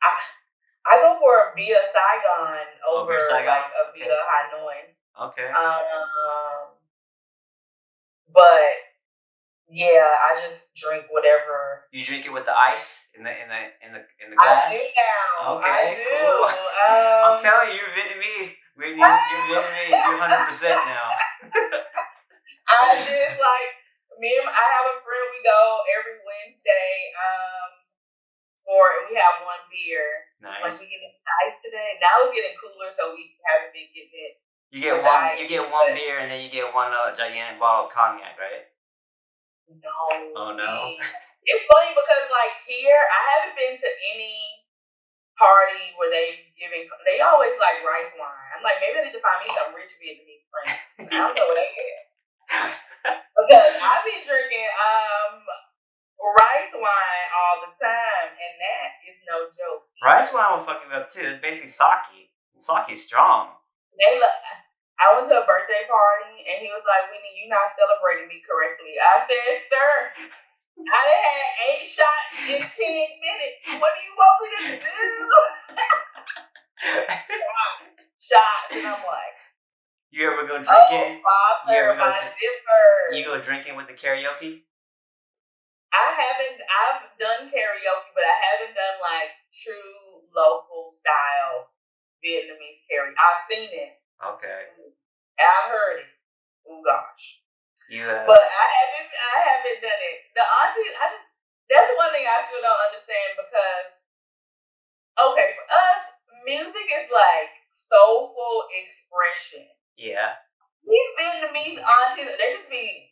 I go for a Bia Saigon over like a Bia Hanoi. Okay. But yeah, I just drink whatever. You drink it with the ice in the glass? I do now. Okay, cool. I'm telling you, you're Vietnamese. You're Vietnamese. You're 100% now. I just like I have a friend. We go every Wednesday. We have one beer. Nice. Like we getting ice today. Now it's getting cooler, so we haven't been getting it. You get one beer, and then you get one gigantic bottle of cognac, right? No. Oh no. It's funny because like here, I haven't been to any party where they always like rice wine. I'm like, maybe I need to find me some rich Vietnamese friends. I don't know what they get. Because I've been drinking rice wine all the time, and that is no joke. Rice wine will fuck you up too. It's basically sake. Sake's strong. I went to a birthday party, and he was like, Whitney, you're not celebrating me correctly. I said, sir, I done had 8 shots in 10 minutes. What do you want me to do? Shots. And I'm like, you ever go drinking? You go drinking with the karaoke? I've done karaoke, but I haven't done like true local style Vietnamese karaoke. I've seen it. Okay. I've heard it. goulash. Yeah. But I haven't done it. The aunties, that's one thing I still don't understand because, okay, for us, music is like soulful expression. Yeah. These Vietnamese aunties, they just be,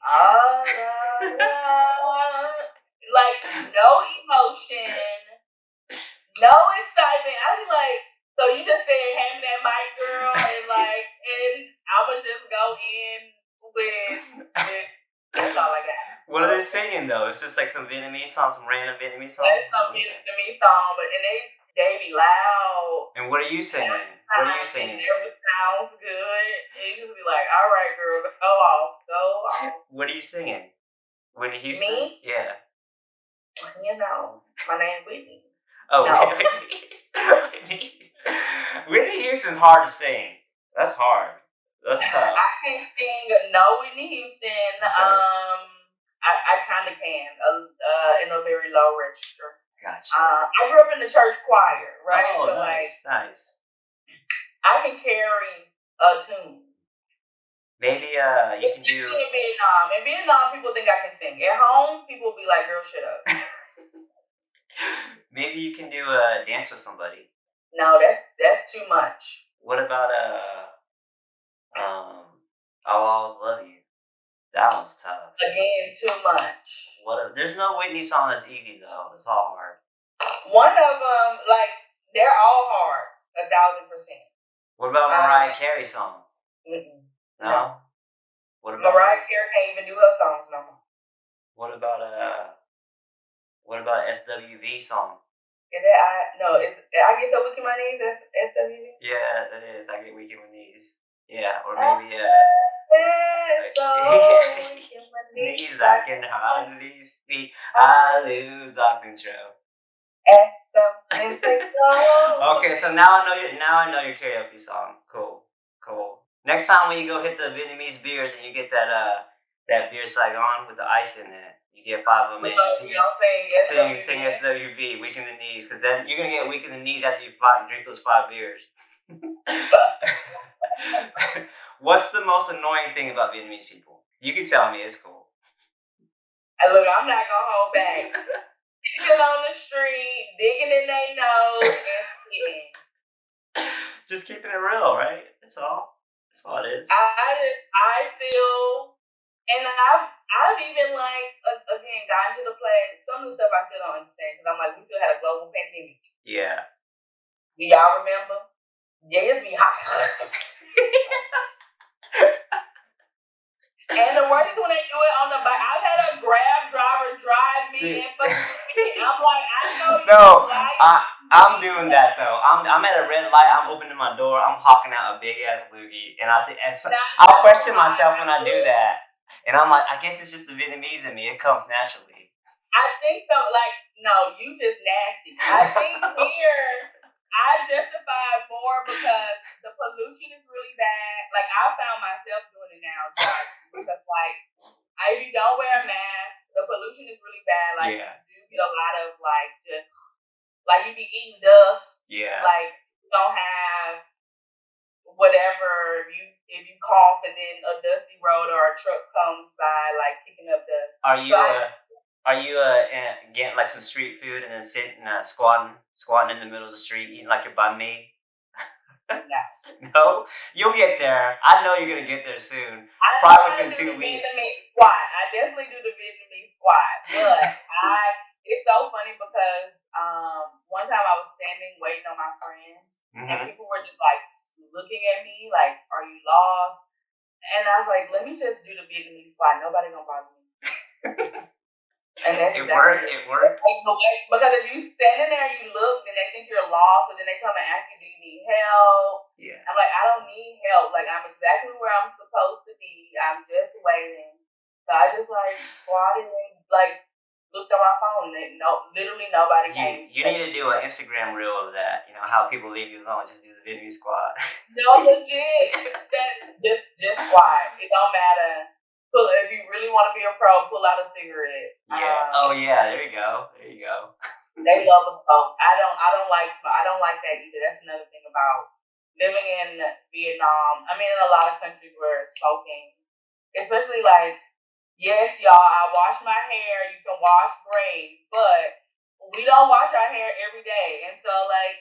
like, no emotion, no excitement. I be like, so you just said, hand me that mic, girl, and I'ma just go in with that's all I got. What are they singing though? It's just like some Vietnamese song, some random Vietnamese song. That's some Vietnamese song, but and they be loud. And what are you singing? What are you singing? It never sounds good. It just be like, all right, girl, go off. What are you singing? Whitney Houston? Me? Yeah. You know, my name's Whitney. Oh, no. Whitney Houston's hard to sing. That's hard. That's tough. I can't sing no Whitney Houston. Okay. I kind of can, in a very low register. Gotcha. I grew up in the church choir, right? Oh, so nice. I can carry a tune. Maybe you can do. In Vietnam. In Vietnam, people think I can sing. At home, people be like, "Girl, shut up." Maybe you can do a dance with somebody. No, that's too much. What about I'll always love you. That one's tough. Again, too much. There's no Whitney song that's easy though. It's all hard. One of them, like, they're all hard, 1,000%. What about Mariah Carey song? No. What about Mariah Carey can't even do her songs no more. What about SWV song? Is that I get so weak in my knees? That's SWV? Yeah, that is. I get weak in my knees. Yeah, or maybe knees I can hardly speak. I lose all control. Okay, so now I know your karaoke song. Cool. Next time when you go hit the Vietnamese beers and you get that beer Saigon with the ice in it, you get 5 of them in. Sing SWV, weak in the knees, because then you're gonna get weak in the knees after you drink those 5 beers. What's the most annoying thing about Vietnamese people? You can tell me. It's cool. Look, I'm not gonna hold back. Sitting on the street, digging in their nose, and spitting. Just keeping it real, right? That's all it is. I still, and I've even again gotten to the place. Some of the stuff I still don't understand because I'm like, we still had a global pandemic. Yeah. Do y'all remember? Yeah, it's be hot. And the worst is when they do it on the bike. I've had a Grab driver drive me and I'm like, I know you. No, I'm doing that though. I'm at a red light. I'm opening my door. I'm hawking out a big ass loogie, and I'll question myself when I do that. And I'm like, I guess it's just the Vietnamese in me. It comes naturally. I think so. Like, no, you just nasty. I think here I justify more because the pollution is really bad. Like, I found myself doing it now, because like, if you don't wear a mask, the pollution is really bad. Like, you do get a lot of just you be eating dust. Yeah. Like, you don't have whatever if you cough and then a dusty road or a truck comes by, like picking up dust. Are you getting like some street food and then sitting squatting in the middle of the street eating like your banh mi? No? You'll get there. I know you're gonna get there soon. Probably within 2 weeks. I definitely do the Vietnamese squat, but it's so funny because one time I was standing waiting on my friends, and people were just like looking at me like, "Are you lost?" And I was like, "Let me just do the Vietnamese squat. Nobody gonna bother me." And it worked. Because if you standing there and you look, then they think you're lost, and then they come and ask you, "Do you need help?" Yeah. I'm like, I don't need help. Like, I'm exactly where I'm supposed to be. I'm just waiting. So I just squatted and looked on my phone, and literally nobody came. You need to do an Instagram reel of that. You know how people leave you alone. Just do the Vietnamese squat. No, legit. Just squat. It don't matter. If you really want to be a pro, pull out a cigarette. Yeah. There you go. They love a smoke. I don't like smoke. I don't like that either. That's another thing about living in Vietnam. I mean, in a lot of countries where smoking especially like, yes, y'all, I wash my hair. You can wash braids, but we don't wash our hair every day, and so like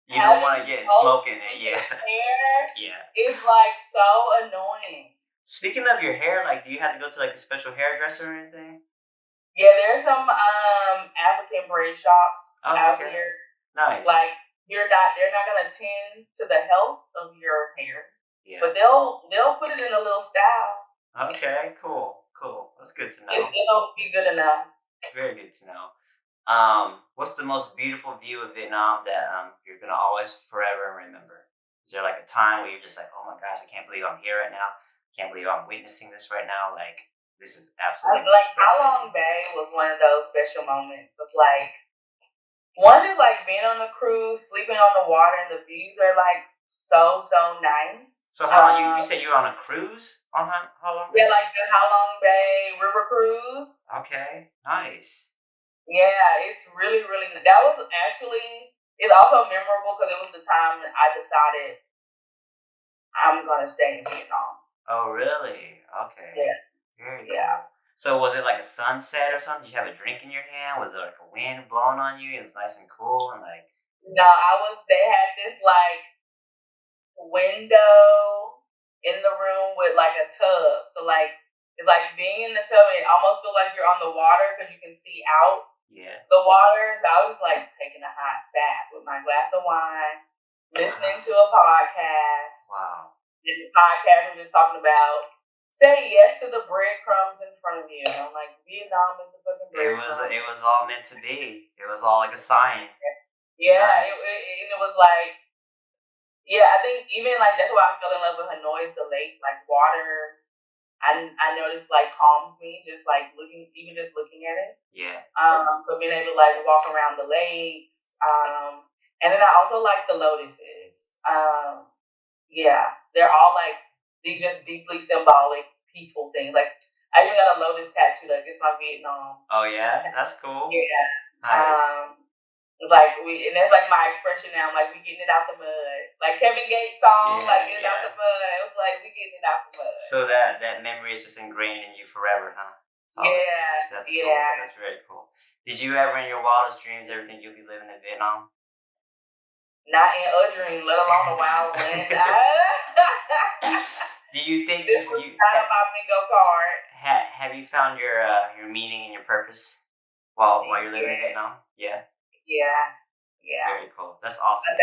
You don't want to having get smoke smoke in it, in yeah. your hair Yeah. is like so annoying. Speaking of your hair, like, do you have to go to like a special hairdresser or anything? Yeah, there's some African braid shops Oh, out okay. here. Nice. Like they're not gonna tend to the health of your hair, Yeah. but they'll put it in a little style. Okay, cool. That's good to know. It'll be good enough. Very good to know. What's the most beautiful view of Vietnam that you're gonna always forever remember? Is there like a time where you're just like, oh my gosh, I can't believe I'm here right now. Can't believe I'm witnessing this right now. Like, this is absolutely Like How breathtaking. Long Bay was one of those special moments of like one is like being on the cruise, sleeping on the water, and the views are like so nice. So how long you said you were on a cruise on how long? Yeah, like the How Long Bay River Cruise. Okay, nice. Yeah, it's really that was actually it's also memorable because it was the time that I decided I'm gonna stay in Vietnam. Oh, really? Okay. Yeah. Very Yeah. cool. So was it like a sunset or something? Did you have a drink in your hand? Was there like a wind blowing on you? It was nice and cool and like. No, they had this like window in the room with like a tub. So like it's like being in the tub and it almost feels like you're on the water because you can see out the water. So I was just like taking a hot bath with my glass of wine, listening to a podcast. Wow. And the podcast was just talking about say yes to the breadcrumbs in front of you. And I'm like, Vietnam is the fucking breadcrumbs. It was all meant to be. It was all like a sign. Yeah, nice. it was like, yeah, I think even like that's why I fell in love with Hanoi is the lake, like water. I noticed like calms me just like just looking at it. Yeah. But being able to like walk around the lakes. And then I also like the lotuses. Yeah, they're all like these just deeply symbolic, peaceful things. Like I even got a lotus tattoo. Like it's my Vietnam. Oh yeah, that's cool. Yeah. Nice. Like and that's like my expression now. Like we getting it out the mud. Like Kevin Gates song, like getting it out the mud. It was like we getting it out the mud. So that memory is just ingrained in you forever, huh? That's cool. That's very cool. Did you ever in your wildest dreams ever think you'll be living in Vietnam? Not in a dream, let alone a wild one. Do you think this was out of my bingo card? Have you found your meaning and your purpose while you're living in Vietnam? Yeah. Very cool. That's awesome. 1,000%.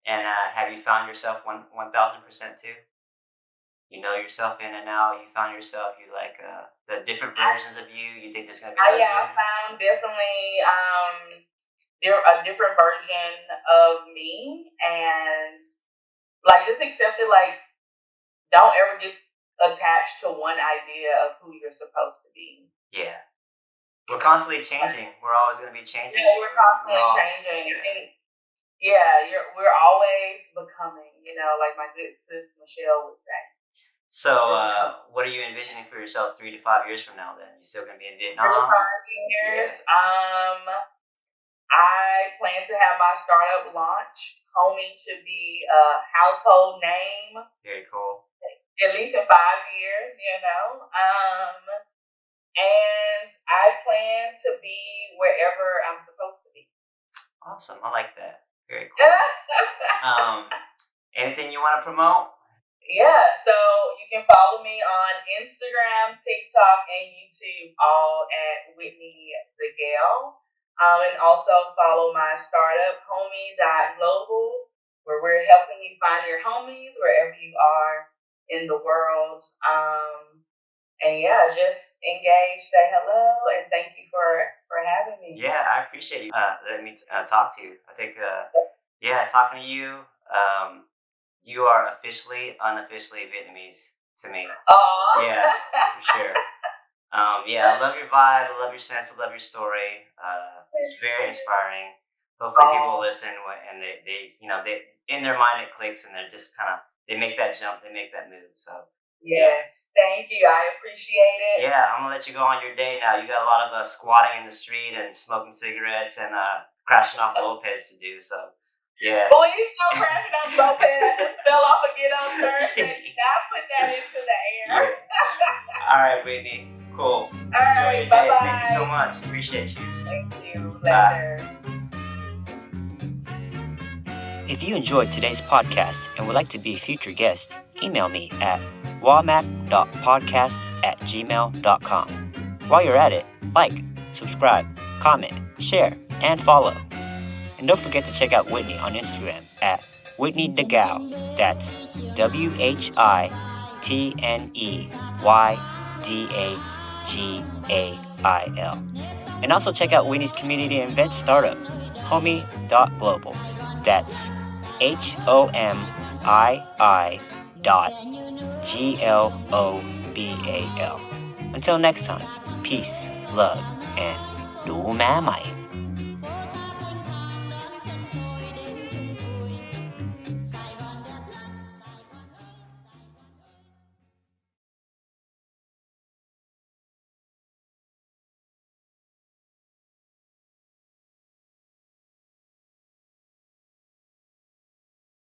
And have you found yourself 1,000% too? You know yourself in and out. You found yourself. You like the different versions of you. You think there's gonna be? I found definitely a different version of me, and like just accept it. Like don't ever get attached to one idea of who you're supposed to be. Yeah. We're constantly changing. We're always going to be changing. Yeah, we're constantly changing. Yeah. We're always becoming, like my good sis Michelle would say. So, what are you envisioning for yourself 3 to 5 years from now then? You still going to be in Vietnam? 3 to 5 years. Yeah. I plan to have my startup launch. Homie should be a household name. Very cool. At least in 5 years, and I plan to be wherever I'm supposed to be. Awesome. I like that. Very cool. Anything you want to promote? Yeah, so you can follow me on Instagram, TikTok, and YouTube, all at Whitney Dagail. And also follow my startup, homie.global, where we're helping you find your homies wherever you are in the world. And yeah, just engage, say hello, and thank you for having me. Yeah, I appreciate you letting me talk to you. I think, talking to you, you are unofficially Vietnamese to me. Aww. Yeah, for sure. I love your vibe. I love your sense. I love your story. It's very inspiring. Hopefully people listen and they in their mind it clicks and they're just they make that jump, they make that move. So yes. Thank you. I appreciate it. Yeah, I'm gonna let you go on your day now. You got a lot of squatting in the street and smoking cigarettes and crashing off mopeds to do. So yeah. Boy, you know crashing off mopeds. I just fell off again on Thursday. Now put that into that. here. All right, Whitney. Cool. All Enjoy right, your day. bye-bye. Thank you so much. Appreciate you. Thank you. Bye. Later. If you enjoyed today's podcast and would like to be a future guest, email me at walmạk.podcast@gmail.com. While you're at it, like, subscribe, comment, share, and follow. And don't forget to check out Whitney on Instagram at Whitney Dagail. That's WhitneyDagail. And also check out Whitney's community and event startup, homie.global. That's HOMII.GLOBAL. Until next time, peace, love, and ดูแม่ใหม่